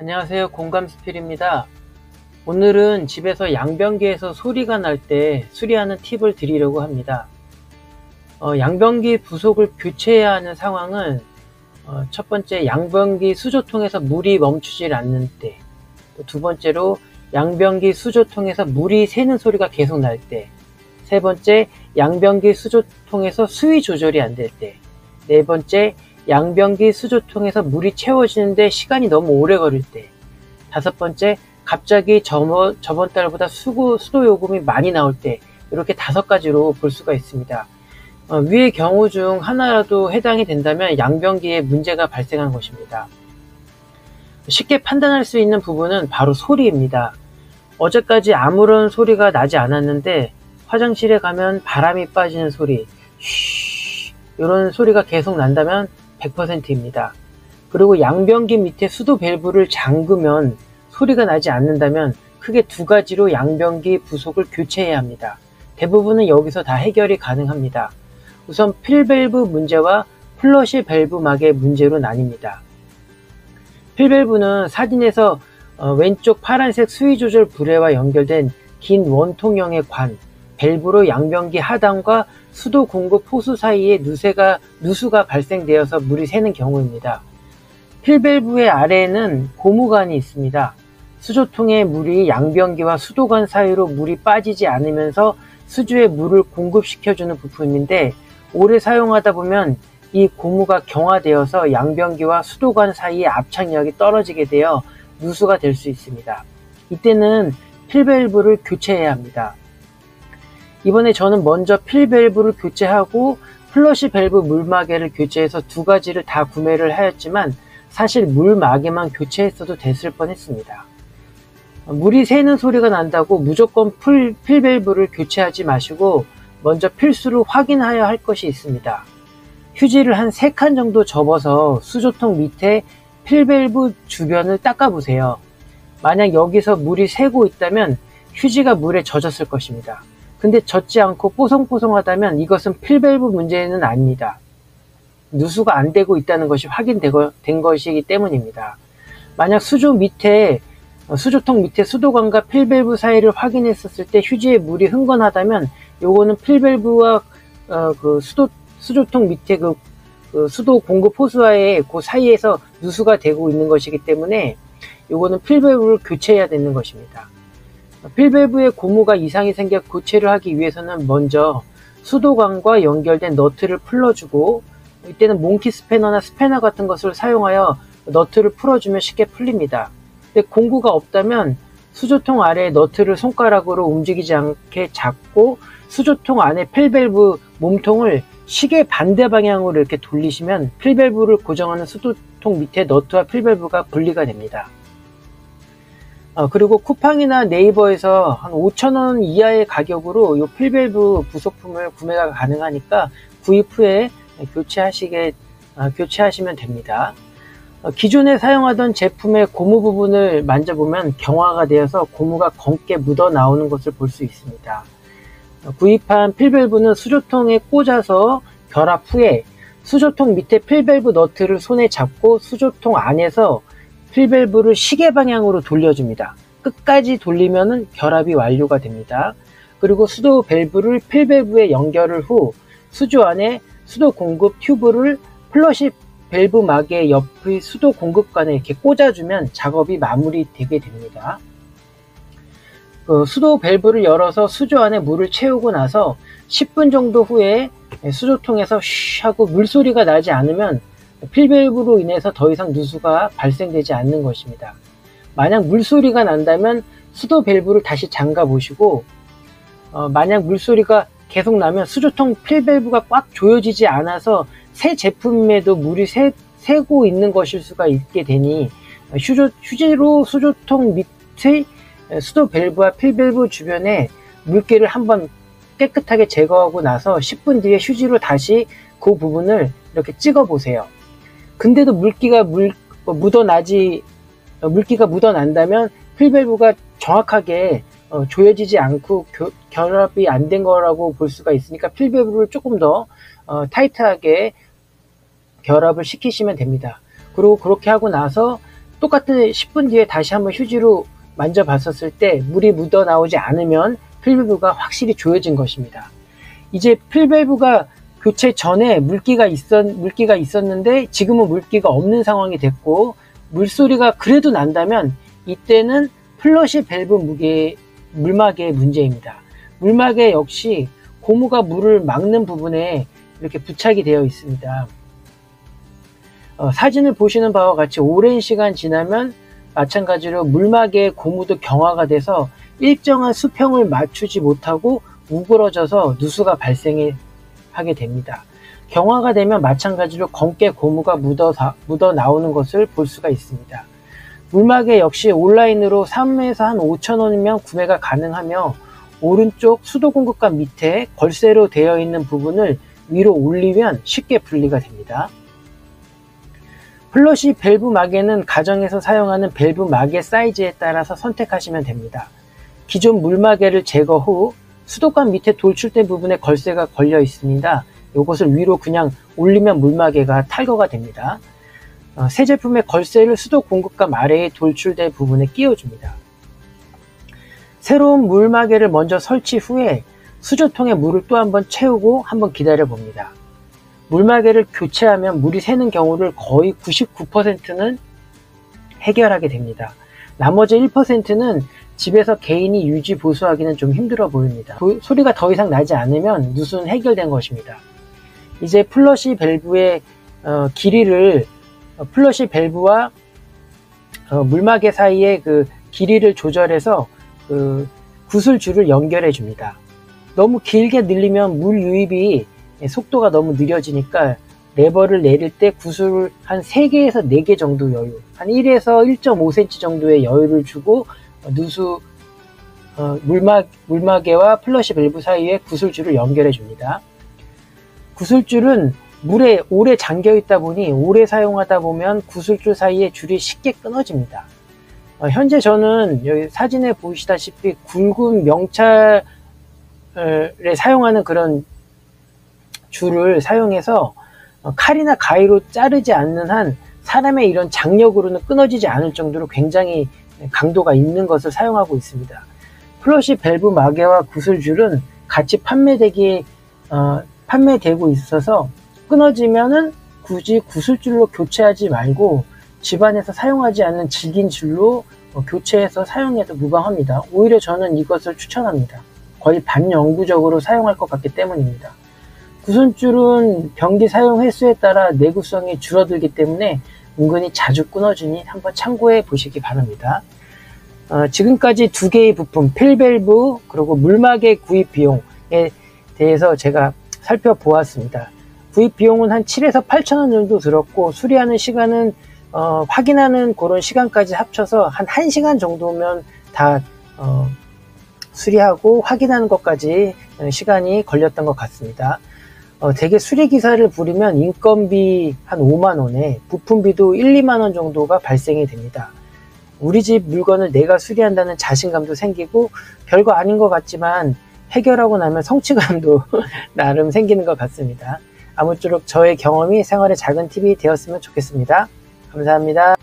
안녕하세요. 공감스필입니다. 오늘은 집에서 양변기에서 소리가 날 때 수리하는 팁을 드리려고 합니다. 양변기 부속을 교체해야 하는 상황은 첫 번째, 양변기 수조통에서 물이 멈추질 않는 때, 또 두 번째로 양변기 수조통에서 물이 새는 소리가 계속 날 때, 세 번째, 양변기 수조통에서 수위 조절이 안 될 때, 네 번째, 양변기 수조통에서 물이 채워지는데 시간이 너무 오래 걸릴 때, 다섯 번째, 갑자기 저번 달보다 수도 요금이 많이 나올 때, 이렇게 5가지로 볼 수가 있습니다. 위의 경우 중 하나라도 해당이 된다면 양변기에 문제가 발생한 것입니다. 쉽게 판단할 수 있는 부분은 바로 소리입니다. 어제까지 아무런 소리가 나지 않았는데 화장실에 가면 바람이 빠지는 소리, 쉬 이런 소리가 계속 난다면 100%입니다. 그리고 양변기 밑에 수도 밸브를 잠그면 소리가 나지 않는다면 크게 2가지로 양변기 부속을 교체해야 합니다. 대부분은 여기서 다 해결이 가능합니다. 우선 필밸브 문제와 플러시 밸브막의 문제로 나뉩니다. 필밸브는 사진에서 왼쪽 파란색 수위 조절 부레와 연결된 긴 원통형의 관, 밸브로 양변기 하단과 수도 공급 호수 사이에 누수가 발생되어서 물이 새는 경우입니다. 필밸브의 아래에는 고무관이 있습니다. 수조통의 물이 양변기와 수도관 사이로 물이 빠지지 않으면서 수주에 물을 공급시켜주는 부품인데, 오래 사용하다 보면 이 고무가 경화되어서 양변기와 수도관 사이의 압착력이 떨어지게 되어 누수가 될 수 있습니다. 이때는 필밸브를 교체해야 합니다. 이번에 저는 먼저 필밸브를 교체하고 플러시 밸브 물마개를 교체해서 2가지를 다 구매를 하였지만 사실 물마개만 교체했어도 됐을 뻔했습니다. 물이 새는 소리가 난다고 무조건 필밸브를 교체하지 마시고 먼저 필수로 확인하여야 할 것이 있습니다. 휴지를 한 3칸 정도 접어서 수조통 밑에 필밸브 주변을 닦아보세요. 만약 여기서 물이 새고 있다면 휴지가 물에 젖었을 것입니다. 근데 젖지 않고 뽀송뽀송하다면 이것은 필밸브 문제는 아닙니다. 누수가 안 되고 있다는 것이 확인된 것이기 때문입니다. 만약 수조통 밑에 수도관과 필밸브 사이를 확인했었을 때 휴지에 물이 흥건하다면 요거는 필밸브와 수조통 밑에 수도 공급 호수와의 그 사이에서 누수가 되고 있는 것이기 때문에 요거는 필밸브를 교체해야 되는 것입니다. 필밸브에 고무가 이상이 생겨 교체를 하기 위해서는 먼저 수도관과 연결된 너트를 풀어주고, 이때는 몽키 스패너나 스패너 같은 것을 사용하여 너트를 풀어주면 쉽게 풀립니다. 근데 공구가 없다면 수조통 아래에 너트를 손가락으로 움직이지 않게 잡고 수조통 안에 필밸브 몸통을 시계 반대 방향으로 이렇게 돌리시면 필밸브를 고정하는 수조통 밑에 너트와 필밸브가 분리가 됩니다. 그리고 쿠팡이나 네이버에서 한 5,000원 이하의 가격으로 이 필밸브 부속품을 구매가 가능하니까 구입 후에 교체하시면 됩니다. 기존에 사용하던 제품의 고무 부분을 만져보면 경화가 되어서 고무가 검게 묻어 나오는 것을 볼 수 있습니다. 구입한 필밸브는 수조통에 꽂아서 결합 후에 수조통 밑에 필밸브 너트를 손에 잡고 수조통 안에서 필밸브를 시계 방향으로 돌려줍니다. 끝까지 돌리면 결합이 완료가 됩니다. 그리고 수도 밸브를 필밸브에 연결을 후 수조 안에 수도 공급 튜브를 플러시 밸브 막의 옆의 수도 공급관에 이렇게 꽂아주면 작업이 마무리되게 됩니다. 수도 밸브를 열어서 수조 안에 물을 채우고 나서 10분 정도 후에 수조통에서 쉬 하고 물소리가 나지 않으면 필밸브로 인해서 더 이상 누수가 발생되지 않는 것입니다. 만약 물소리가 난다면 수도 밸브를 다시 잠가 보시고, 만약 물소리가 계속 나면 수조통 필밸브가 꽉 조여지지 않아서 새 제품임에도 물이 새고 있는 것일 수가 있게 되니 휴지로 수조통 밑의 수도 밸브와 필밸브 주변에 물기를 한번 깨끗하게 제거하고 나서 10분 뒤에 휴지로 다시 그 부분을 이렇게 찍어 보세요. 근데도 물기가 묻어난다면 필밸브가 정확하게 조여지지 않고 결합이 안 된 거라고 볼 수가 있으니까 필밸브를 조금 더 타이트하게 결합을 시키시면 됩니다. 그리고 그렇게 하고 나서 똑같은 10분 뒤에 다시 한번 휴지로 만져봤었을 때 물이 묻어 나오지 않으면 필밸브가 확실히 조여진 것입니다. 이제 필밸브가 교체 전에 물기가 있었는데 지금은 물기가 없는 상황이 됐고 물소리가 그래도 난다면 이때는 플러시 밸브 물막의 문제입니다. 물막에 역시 고무가 물을 막는 부분에 이렇게 부착이 되어 있습니다. 사진을 보시는 바와 같이 오랜 시간 지나면 마찬가지로 물막의 고무도 경화가 돼서 일정한 수평을 맞추지 못하고 우그러져서 누수가 발생하게 됩니다. 경화가 되면 마찬가지로 검게 고무가 묻어 나오는 것을 볼 수가 있습니다. 물막에 역시 온라인으로 3에서 한 5,000원이면 구매가 가능하며 오른쪽 수도 공급관 밑에 걸쇠로 되어 있는 부분을 위로 올리면 쉽게 분리가 됩니다. 플러시 밸브 마개는 가정에서 사용하는 밸브 마개 사이즈에 따라서 선택하시면 됩니다. 기존 물마개를 제거 후 수도관 밑에 돌출된 부분에 걸쇠가 걸려 있습니다. 이것을 위로 그냥 올리면 물마개가 탈거가 됩니다. 새 제품의 걸쇠를 수도 공급관 아래에 돌출된 부분에 끼워줍니다. 새로운 물마개를 먼저 설치 후에 수조통에 물을 또 한번 채우고 한번 기다려 봅니다. 물마개를 교체하면 물이 새는 경우를 거의 99%는 해결하게 됩니다. 나머지 1%는 집에서 개인이 유지 보수하기는 좀 힘들어 보입니다. 소리가 더 이상 나지 않으면 누수는 해결된 것입니다. 이제 플러시 밸브의 길이를 플러시 밸브와 물마개 사이의 그 길이를 조절해서 구슬줄을 연결해 줍니다. 너무 길게 늘리면 물 유입이 속도가 너무 느려지니까 레버를 내릴 때 구슬을 한 3개에서 4개 정도 여유, 한 1에서 1.5cm 정도의 여유를 주고 물마개와 플러시 밸브 사이에 구슬줄을 연결해 줍니다. 구슬줄은 물에 오래 잠겨 있다 보니 오래 사용하다 보면 구슬줄 사이에 줄이 쉽게 끊어집니다. 현재 저는 여기 사진에 보시다시피 굵은 명찰에 사용하는 그런 줄을 사용해서 칼이나 가위로 자르지 않는 한 사람의 이런 장력으로는 끊어지지 않을 정도로 굉장히 강도가 있는 것을 사용하고 있습니다. 플러시 밸브 마개와 구슬줄은 같이 판매되고 있어서 끊어지면은 굳이 구슬줄로 교체하지 말고 집안에서 사용하지 않는 질긴 줄로 교체해서 사용해도 무방합니다. 오히려 저는 이것을 추천합니다. 거의 반영구적으로 사용할 것 같기 때문입니다. 구슬줄은 변기 사용 횟수에 따라 내구성이 줄어들기 때문에 은근히 자주 끊어지니 한번 참고해 보시기 바랍니다. 지금까지 두 개의 부품, 필밸브 그리고 물마개 구입 비용에 대해서 제가 살펴보았습니다. 구입 비용은 한 7에서 8,000원 정도 들었고 수리하는 시간은 확인하는 그런 시간까지 합쳐서 한 1시간 정도면 다 수리하고 확인하는 것까지 시간이 걸렸던 것 같습니다. 대개 수리기사를 부리면 인건비 한 5만원에 부품비도 1, 2만원 정도가 발생이 됩니다. 우리 집 물건을 내가 수리한다는 자신감도 생기고 별거 아닌 것 같지만 해결하고 나면 성취감도 나름 생기는 것 같습니다. 아무쪼록 저의 경험이 생활의 작은 팁이 되었으면 좋겠습니다. 감사합니다.